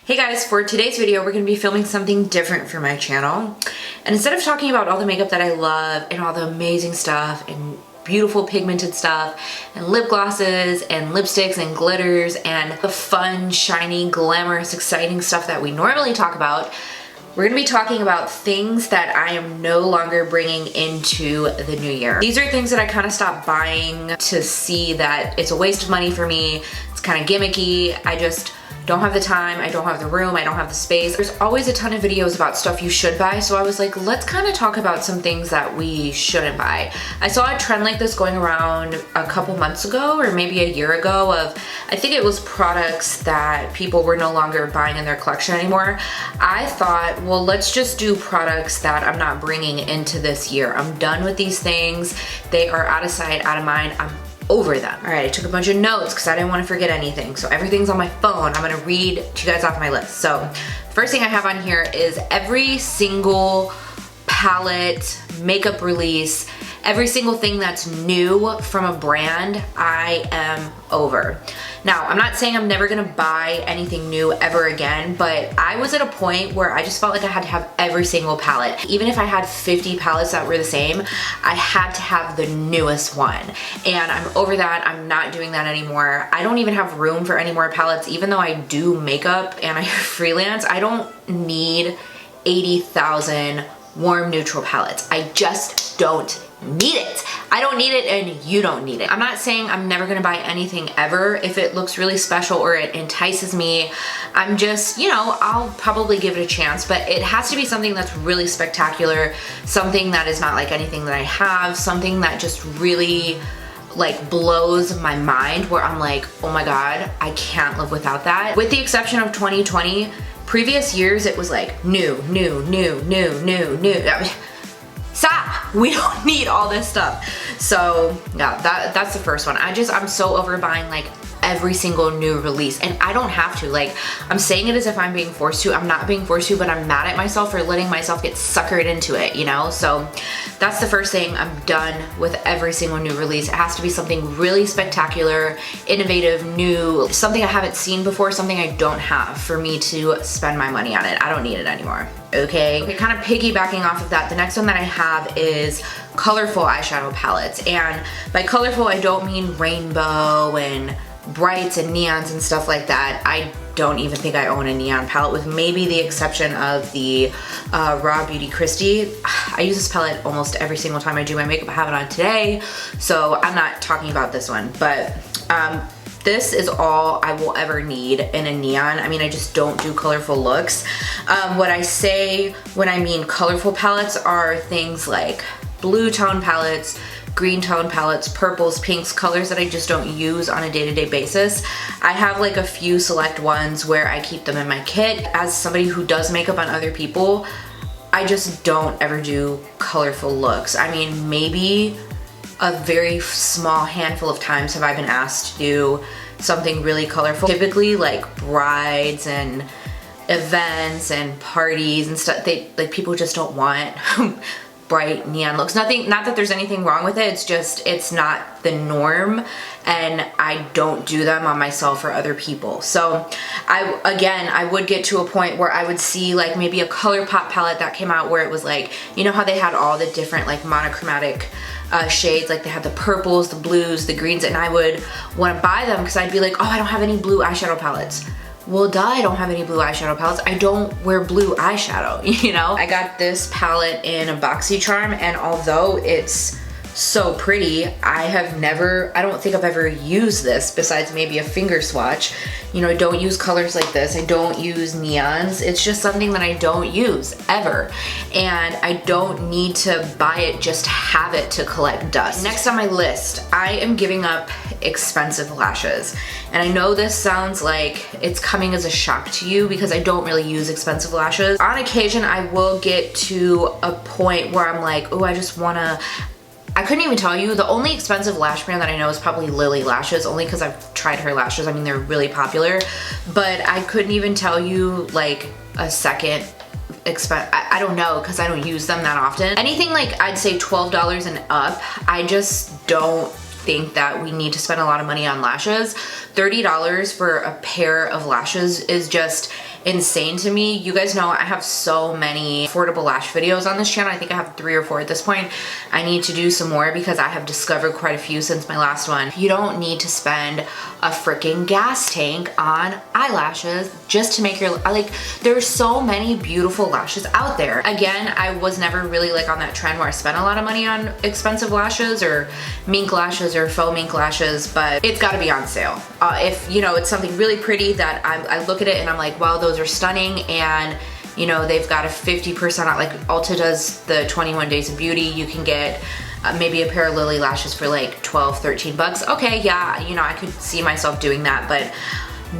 Hey guys, for today's video, we're gonna be filming something different for my channel. And instead of talking about all the makeup that I love and all the amazing stuff and beautiful pigmented stuff and lip glosses and lipsticks and glitters and the fun, shiny, glamorous, exciting stuff that we normally talk about, we're gonna be talking about things that I am no longer bringing into the new year. These are things that I kind of stopped buying to see that it's a waste of money for me. It's kind of gimmicky. I just don't have the time, I don't have the room, I don't have the space. There's always a ton of videos about stuff you should buy, so I was like, let's kind of talk about some things that we shouldn't buy. I saw a trend like this going around a couple months ago, or maybe a year ago, of, I think it was products that people were no longer buying in their collection anymore. I thought, well, let's just do products that I'm not bringing into this year. I'm done with these things. They are out of sight, out of mind. I'm over them. All right, I took a bunch of notes because I didn't want to forget anything. So everything's on my phone. I'm gonna read to you guys off my list. So first thing I have on here is every single palette, makeup release, every single thing that's new from a brand, I am over. Now, I'm not saying I'm never gonna buy anything new ever again, but I was at a point where I just felt like I had to have every single palette. Even if I had 50 palettes that were the same, I had to have the newest one. And I'm over that. I'm not doing that anymore. I don't even have room for any more palettes. Even though I do makeup and I freelance, I don't need 80,000 warm neutral palettes. I just don't need it. I don't need it and you don't need it. I'm not saying I'm never gonna buy anything ever. If it looks really special or it entices me, I'm just, you know, I'll probably give it a chance, but it has to be something that's really spectacular, something that is not like anything that I have, something that just really like blows my mind, where I'm like, oh my God, I can't live without that. With the exception of 2020, previous years it was like new. Stop! We don't need all this stuff. So yeah, that's the first one. I'm so over buying like every single new release, and I don't have to. Like, I'm saying it as if I'm being forced to. I'm not being forced to, but I'm mad at myself for letting myself get suckered into it, you know? So that's the first thing. I'm done with every single new release. It has to be something really spectacular, innovative, new, something I haven't seen before, something I don't have for me to spend my money on it. I don't need it anymore. Okay, kind of piggybacking off of that, the next one that I have is colorful eyeshadow palettes. And by colorful, I don't mean rainbow and brights and neons and stuff like that. I don't even think I own a neon palette, with maybe the exception of the Raw Beauty Christie. I use this palette almost every single time I do my makeup. I have it on today, so I'm not talking about this one, but this is all I will ever need in a neon. I mean, I just don't do colorful looks. What I say when I mean colorful palettes are things like blue tone palettes, green tone palettes, purples, pinks, colors that I just don't use on a day-to-day basis. I have like a few select ones where I keep them in my kit. As somebody who does makeup on other people, I just don't ever do colorful looks. I mean, maybe a very small handful of times have I been asked to do something really colorful. Typically like brides and events and parties and stuff, like people just don't want bright neon looks. Not that there's anything wrong with it, it's just, it's not the norm, and I don't do them on myself or other people. So I would get to a point where I would see like maybe a ColourPop palette that came out where it was like, you know how they had all the different like monochromatic shades, like they had the purples, the blues, the greens, and I would want to buy them because I'd be like, oh, I don't have any blue eyeshadow palettes. Well, duh, I don't have any blue eyeshadow palettes. I don't wear blue eyeshadow, you know? I got this palette in a Boxy Charm, and although it's so pretty, I don't think I've ever used this besides maybe a finger swatch. You know, I don't use colors like this. I don't use neons. It's just something that I don't use ever. And I don't need to buy it just to have it to collect dust. Next on my list, I am giving up expensive lashes. And I know this sounds like it's coming as a shock to you because I don't really use expensive lashes. On occasion, I will get to a point where I'm like, oh, I couldn't even tell you. The only expensive lash brand that I know is probably Lily Lashes, only because I've tried her lashes. I mean, they're really popular, but I couldn't even tell you like a second I don't know, because I don't use them that often. Anything like I'd say $12 and up, I just don't think that we need to spend a lot of money on lashes. $30 for a pair of lashes is just insane to me. You guys know I have so many affordable lash videos on this channel. I think I have 3 or 4 at this point. I need to do some more because I have discovered quite a few since my last one. You don't need to spend a freaking gas tank on eyelashes just to make your, like, there's so many beautiful lashes out there. Again, I was never really like on that trend where I spent a lot of money on expensive lashes or mink lashes or faux mink lashes, but it's got to be on sale. If you know it's something really pretty that I look at it and I'm like, wow, those are stunning, and you know they've got a 50% off, like Ulta does the 21 days of beauty. You can get maybe a pair of Lily lashes for like 12, 13 bucks. Okay, yeah, you know, I could see myself doing that, but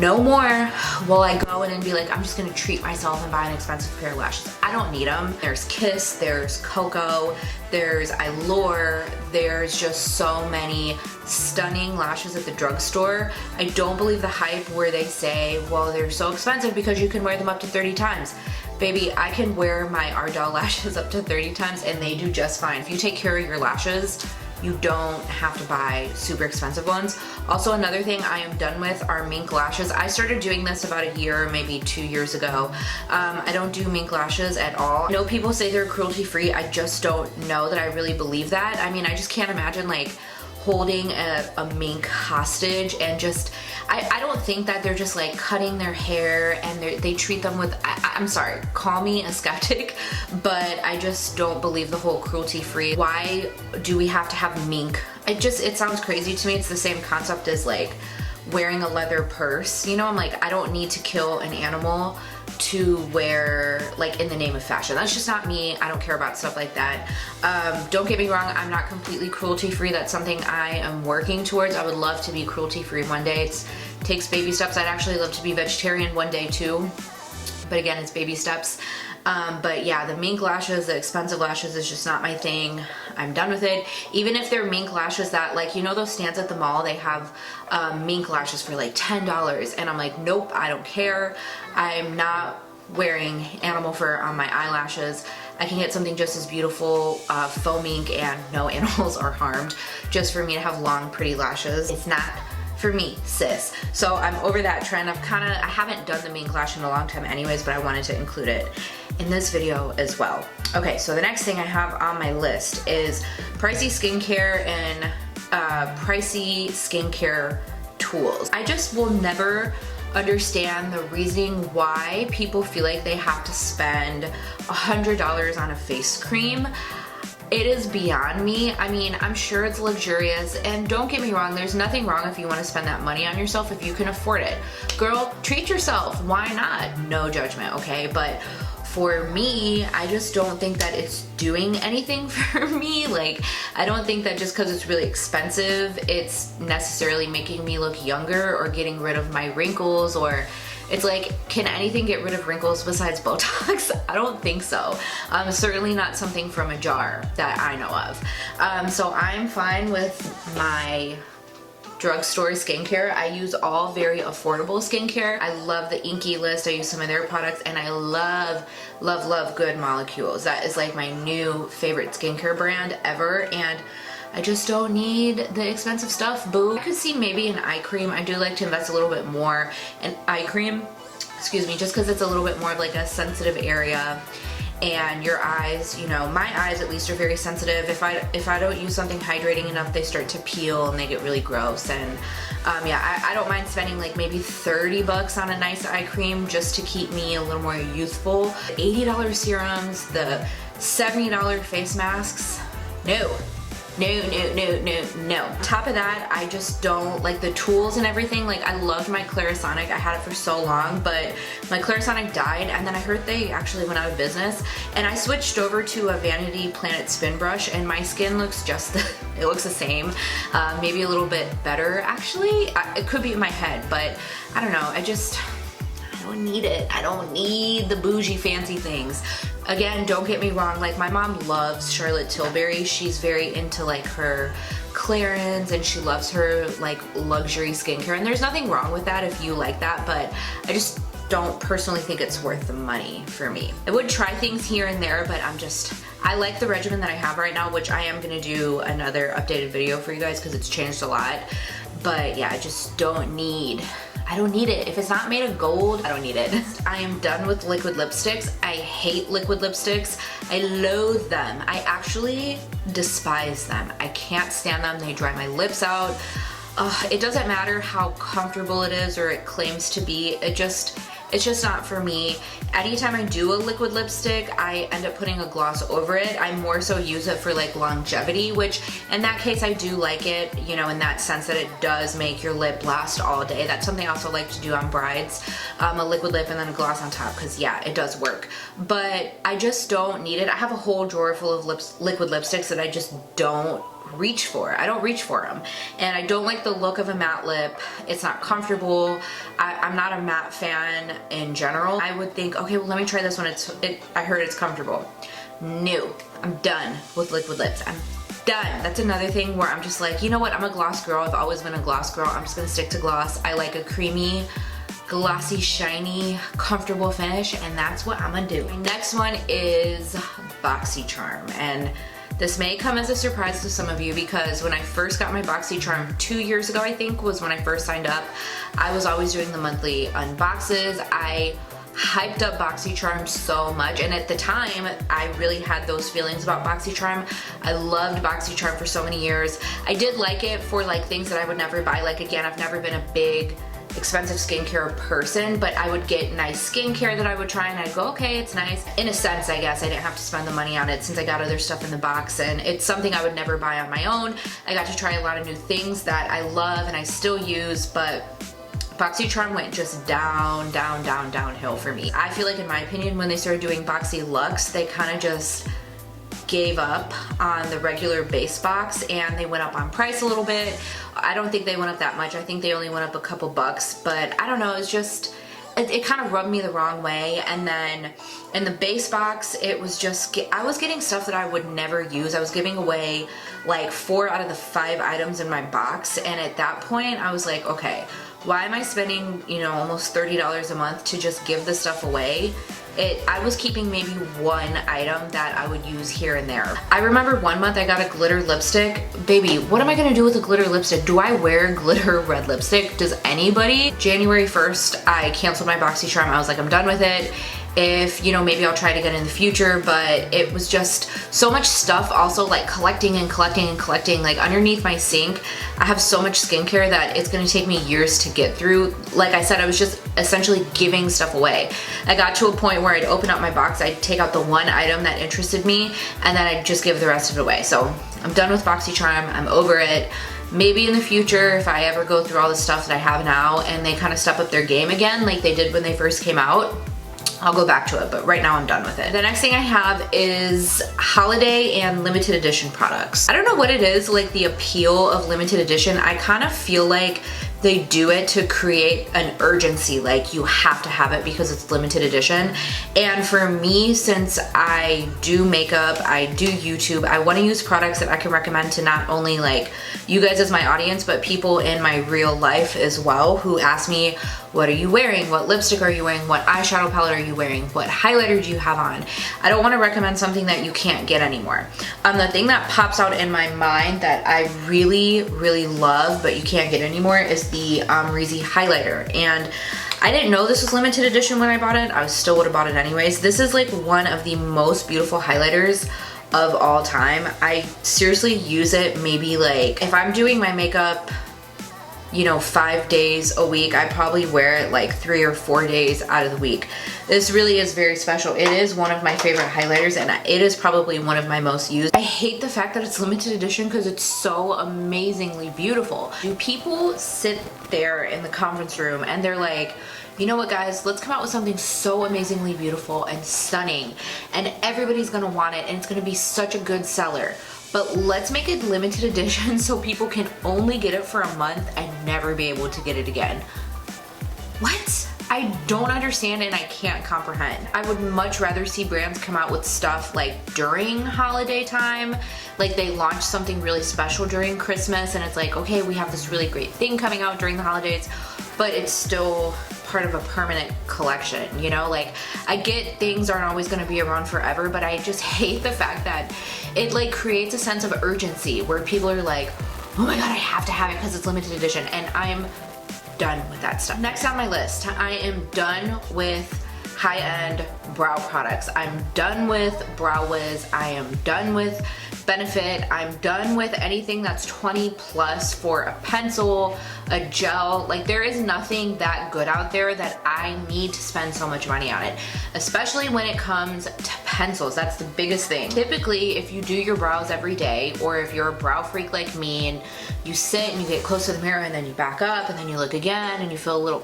no more will I go in and be like, I'm just gonna treat myself and buy an expensive pair of lashes. I don't need them. There's Kiss, there's Coco, there's Allure, there's just so many stunning lashes at the drugstore. I don't believe the hype where they say, well, they're so expensive because you can wear them up to 30 times. Baby, I can wear my Ardell lashes up to 30 times and they do just fine. If you take care of your lashes, you don't have to buy super expensive ones. Also, another thing I am done with are mink lashes. I started doing this about a year, maybe 2 years ago. I don't do mink lashes at all. I know people say they're cruelty free. I just don't know that I really believe that. I mean, I just can't imagine like holding a mink hostage and just, I don't think that they're just like cutting their hair and they treat them with, I'm sorry, call me a skeptic, but I just don't believe the whole cruelty free. Why do we have to have mink? It sounds crazy to me. It's the same concept as like wearing a leather purse. You know, I'm like, I don't need to kill an animal to wear like in the name of fashion. That's just not me. I don't care about stuff like that. Don't get me wrong, I'm not completely cruelty free. That's something I am working towards. I would love to be cruelty free one day. It takes baby steps. I'd actually love to be vegetarian one day too, but again, it's baby steps. But yeah, the mink lashes, the expensive lashes is just not my thing. I'm done with it. Even if they're mink lashes that, like, you know those stands at the mall, they have mink lashes for like $10, and I'm like, nope, I don't care. I'm not wearing animal fur on my eyelashes. I can get something just as beautiful, faux mink, and no animals are harmed, just for me to have long, pretty lashes. It's not for me, sis. So I'm over that trend. I haven't done the mink lash in a long time anyways, but I wanted to include it in this video as well. Okay, so the next thing I have on my list is pricey skincare and pricey skincare tools. I just will never understand the reasoning why people feel like they have to spend $100 on a face cream. It is beyond me. I mean, I'm sure it's luxurious, and don't get me wrong, there's nothing wrong if you want to spend that money on yourself if you can afford it. Girl, treat yourself. Why not? No judgment, okay? But for me, I just don't think that it's doing anything for me. Like, I don't think that just because it's really expensive, it's necessarily making me look younger or getting rid of my wrinkles, or it's like, can anything get rid of wrinkles besides Botox? I don't think so. Certainly not something from a jar that I know of. So I'm fine with my drugstore skincare. I use all very affordable skincare. I love the Inky List. I use some of their products, and I love, love, love Good Molecules. That is like my new favorite skincare brand ever, and I just don't need the expensive stuff, boo. I could see maybe an eye cream. I do like to invest a little bit more in eye cream, excuse me, just because it's a little bit more of like a sensitive area. And your eyes, you know, my eyes at least are very sensitive. If I don't use something hydrating enough, they start to peel and they get really gross. And yeah, I don't mind spending like maybe 30 bucks on a nice eye cream just to keep me a little more youthful. $80 serums, the $70 face masks, no. No, no, no, no, no. Top of that, I just don't like the tools and everything. Like, I loved my Clarisonic. I had it for so long, but my Clarisonic died, and then I heard they actually went out of business, and I switched over to a Vanity Planet spin brush, and my skin looks it looks the same. Maybe a little bit better, actually. It could be in my head, but I don't know. I don't need it. I don't need the bougie fancy things. Again, don't get me wrong, like my mom loves Charlotte Tilbury. She's very into like her Clarins, and she loves her like luxury skincare, and there's nothing wrong with that if you like that, but I just don't personally think it's worth the money for me. I would try things here and there, but I like the regimen that I have right now, which I am gonna do another updated video for you guys because it's changed a lot. But yeah, I just don't need I don't need it. If it's not made of gold, I don't need it. I am done with liquid lipsticks. I hate liquid lipsticks. I loathe them. I actually despise them. I can't stand them. They dry my lips out. It doesn't matter how comfortable it is or it claims to be. It's just not for me. Anytime I do a liquid lipstick, I end up putting a gloss over it. I more so use it for like longevity, which in that case I do like it, you know, in that sense that it does make your lip last all day. That's something I also like to do on brides, a liquid lip and then a gloss on top, because yeah, it does work. But I just don't need it. I have a whole drawer full of liquid lipsticks that I just don't reach for. I don't reach for them, and I don't like the look of a matte lip. It's not comfortable. I'm not a matte fan in general. I would think, okay, well let me try this one. I heard it's comfortable. No, I'm done with liquid lips. I'm done. That's another thing where I'm just like, you know what? I'm a gloss girl. I've always been a gloss girl. I'm just gonna stick to gloss. I like a creamy, glossy, shiny, comfortable finish, and that's what I'm gonna do. My next one is Boxy Charm, and this may come as a surprise to some of you because when I first got my Boxy Charm 2 years ago, I think was when I first signed up, I was always doing the monthly unboxes. I hyped up Boxy Charm so much, and at the time I really had those feelings about Boxy Charm. I loved Boxy Charm for so many years. I did like it for like things that I would never buy. Like again, I've never been a big expensive skincare person, but I would get nice skincare that I would try and I'd go, okay, it's nice. In a sense, I guess I didn't have to spend the money on it since I got other stuff in the box, and it's something I would never buy on my own. I got to try a lot of new things that I love and I still use, but Boxy Charm went just downhill for me. I feel like, in my opinion, when they started doing Boxy Luxe, they kind of just gave up on the regular base box and they went up on price a little bit. I don't think they went up that much. I think they only went up a couple bucks, but I don't know, it's just, it kind of rubbed me the wrong way. And then in the base box, it was just, I was getting stuff that I would never use. I was giving away like 4 out of the 5 items in my box, and at that point I was like, okay, why am I spending, you know, almost $30 a month to just give this stuff away? I was keeping maybe 1 item that I would use here and there. I remember one month I got a glitter lipstick. Baby, what am I gonna do with a glitter lipstick? Do I wear glitter red lipstick? Does anybody? January 1st, I canceled my Boxy Charm. I was like, I'm done with it. If, you know, maybe I'll try it again in the future, but it was just so much stuff, also like collecting and collecting and collecting. Like underneath my sink, I have so much skincare that it's gonna take me years to get through. Like I said, I was just essentially giving stuff away. I got to a point where I'd open up my box, I'd take out the 1 item that interested me, and then I'd just give the rest of it away. So I'm done with Boxy Charm, I'm over it. Maybe in the future, if I ever go through all the stuff that I have now and they kind of step up their game again like they did when they first came out, I'll go back to it, but right now I'm done with it. The next thing I have is holiday and limited edition products. I don't know what it is, like the appeal of limited edition. I kind of feel like they do it to create an urgency, like you have to have it because it's limited edition. And for me, since I do makeup, I do YouTube, I want to use products that I can recommend to not only like you guys as my audience, but people in my real life as well who ask me, what are you wearing? What lipstick are you wearing? What eyeshadow palette are you wearing? What highlighter do you have on? I don't want to recommend something that you can't get anymore. The thing that pops out in my mind that I really, really love, but you can't get anymore, is the Reezy highlighter. And I didn't know this was limited edition when I bought it. I still would have bought it anyways. This is like one of the most beautiful highlighters of all time. I seriously use it maybe like if I'm doing my makeup, you know, 5 days a week, I probably wear it like 3 or 4 days out of the week. This really is very special. It is one of my favorite highlighters and it is probably one of my most used. I hate the fact that it's limited edition because it's so amazingly beautiful. Do people sit there in the conference room and they're like, you know what guys, let's come out with something so amazingly beautiful and stunning and everybody's gonna want it and it's gonna be such a good seller, but let's make it limited edition so people can only get it for a month and never be able to get it again. What? I don't understand and I can't comprehend. I would much rather see brands come out with stuff like during holiday time, like they launch something really special during Christmas and it's like, okay, we have this really great thing coming out during the holidays, but it's still part of a permanent collection, you know? Like, I get things aren't always gonna be around forever, but I just hate the fact that it like creates a sense of urgency where people are like, oh my god, I have to have it because it's limited edition. And I'm done with that stuff. Next on my list, I am done with high-end brow products. I'm done with Brow Wiz. I am done with Benefit. I'm done with anything that's 20 plus for a pencil, a gel. Like, there is nothing that good out there that I need to spend so much money on it, especially when it comes to pencils. That's the biggest thing. Typically, if you do your brows every day, or if you're a brow freak like me and you sit and you get close to the mirror and then you back up and then you look again and you feel a little,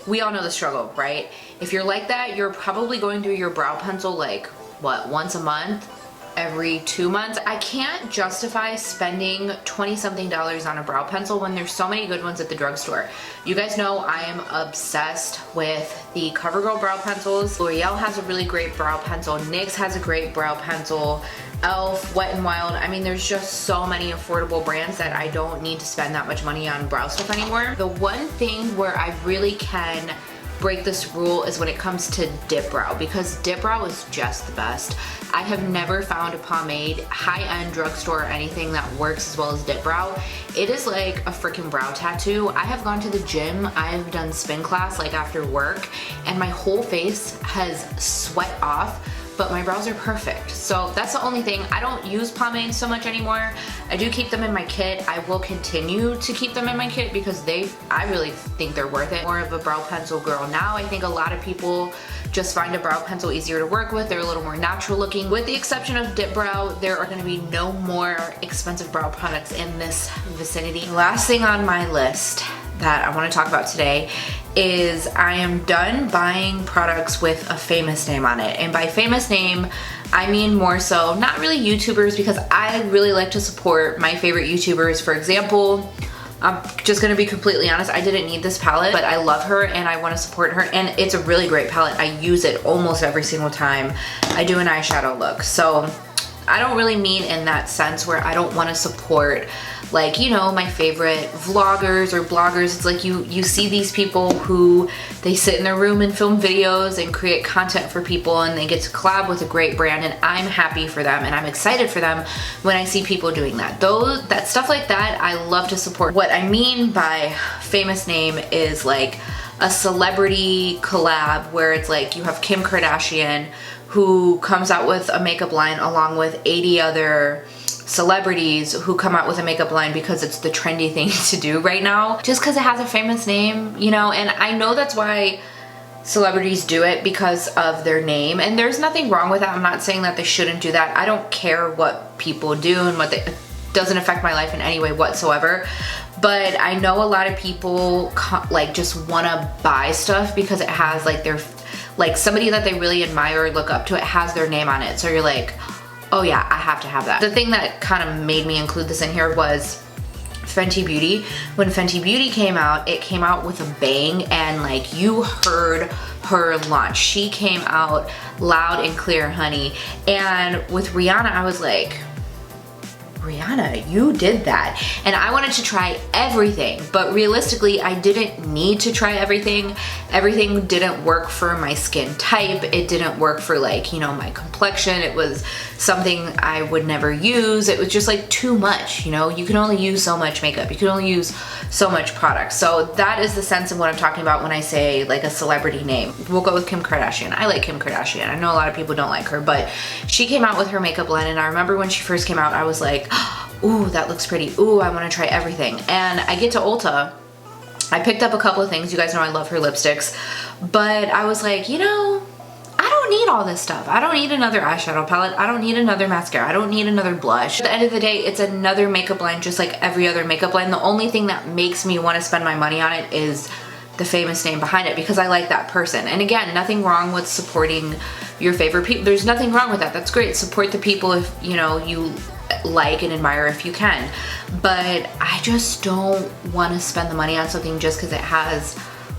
we all know the struggle, right? If you're like that, you're probably going through your brow pencil like, what, once a month? Every 2 months. I can't justify spending 20 something on a brow pencil when there's so many good ones at the drugstore. You guys know I am obsessed with the CoverGirl brow pencils. L'Oreal has a really great brow pencil. NYX has a great brow pencil. Elf, Wet n Wild. I mean, there's just so many affordable brands that I don't need to spend that much money on brow stuff anymore. The one thing where I really can break this rule is when it comes to dip brow, because dip brow is just the best. I have never found a pomade, high-end drugstore or anything that works as well as dip brow. It is like a freaking brow tattoo. I have gone to the gym, I've done spin class like after work, and my whole face has sweat off, but my brows are perfect. So that's the only thing. I don't use pomade so much anymore. I do keep them in my kit. I will continue to keep them in my kit because I really think they're worth it. More of a brow pencil girl now. I think a lot of people just find a brow pencil easier to work with. They're a little more natural looking. With the exception of dip brow, there are gonna be no more expensive brow products in this vicinity. Last thing on my list that I want to talk about today is I am done buying products with a famous name on it. And by famous name, I mean more so not really YouTubers, because I really like to support my favorite YouTubers. For example, I'm just gonna be completely honest, I didn't need this palette, but I love her and I wanna support her, and it's a really great palette. I use it almost every single time I do an eyeshadow look. So I don't really mean in that sense where I don't wanna support, like, you know, my favorite vloggers or bloggers. It's like you see these people who they sit in their room and film videos and create content for people, and they get to collab with a great brand, and I'm happy for them and I'm excited for them when I see people doing that. That stuff like that, I love to support. What I mean by famous name is like a celebrity collab where it's like you have Kim Kardashian who comes out with a makeup line along with 80 other celebrities who come out with a makeup line because it's the trendy thing to do right now, just because it has a famous name, you know. And I know that's why celebrities do it, because of their name, and there's nothing wrong with that. I'm not saying that they shouldn't do that. I don't care what people do and it doesn't affect my life in any way whatsoever. But I know a lot of people like just want to buy stuff because it has like somebody that they really admire or look up to, it has their name on it. So you're like, oh yeah, I have to have that. The thing that kind of made me include this in here was Fenty Beauty. When Fenty Beauty came out, it came out with a bang, and like you heard her launch. She came out loud and clear, honey. And with Rihanna, I was like, Rihanna, you did that. And I wanted to try everything, but realistically, I didn't need to try everything. Everything didn't work for my skin type. It didn't work for, like, you know, my complexion. It was something I would never use. It was just like too much, you know? You can only use so much makeup. You can only use so much product. So that is the sense of what I'm talking about when I say like a celebrity name. We'll go with Kim Kardashian. I like Kim Kardashian. I know a lot of people don't like her, but she came out with her makeup line, and I remember when she first came out, I was like, ooh, that looks pretty. Ooh, I wanna try everything. And I get to Ulta, I picked up a couple of things. You guys know I love her lipsticks, but I was like, you know, I don't need all this stuff. I don't need another eyeshadow palette. I don't need another mascara. I don't need another blush. At the end of the day, it's another makeup line just like every other makeup line. The only thing that makes me wanna spend my money on it is the famous name behind it, because I like that person. And again, nothing wrong with supporting your favorite people. There's nothing wrong with that. That's great. Support the people if, you know, you like and admire if you can. But I just don't want to spend the money on something just because it has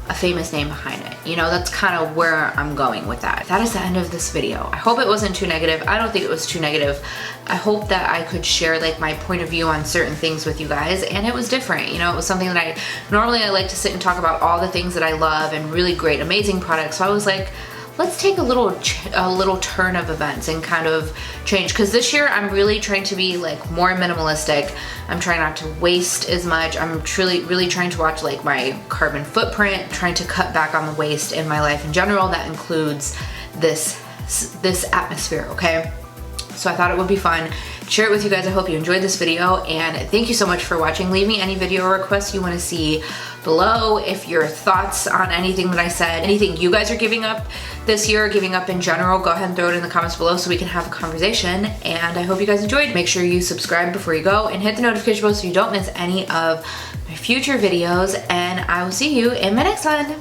a famous name behind it. You know, that's kind of where I'm going with that. That is the end of this video. I hope it wasn't too negative. I don't think it was too negative. I hope that I could share like my point of view on certain things with you guys, and it was different. You know, it was something that I like to sit and talk about all the things that I love and really great, amazing products. So I was like, let's take a little turn of events and kind of change. Because this year I'm really trying to be like more minimalistic. I'm trying not to waste as much. I'm really trying to watch like my carbon footprint, trying to cut back on the waste in my life in general. That includes this atmosphere, okay? So I thought it would be fun to share it with you guys. I hope you enjoyed this video, and thank you so much for watching. Leave me any video requests you want to see below. If your thoughts on anything that I said, anything you guys are giving up this year, giving up in general, go ahead and throw it in the comments below so we can have a conversation. And I hope you guys enjoyed. Make sure you subscribe before you go and hit the notification bell so you don't miss any of my future videos, and I will see you in my next one.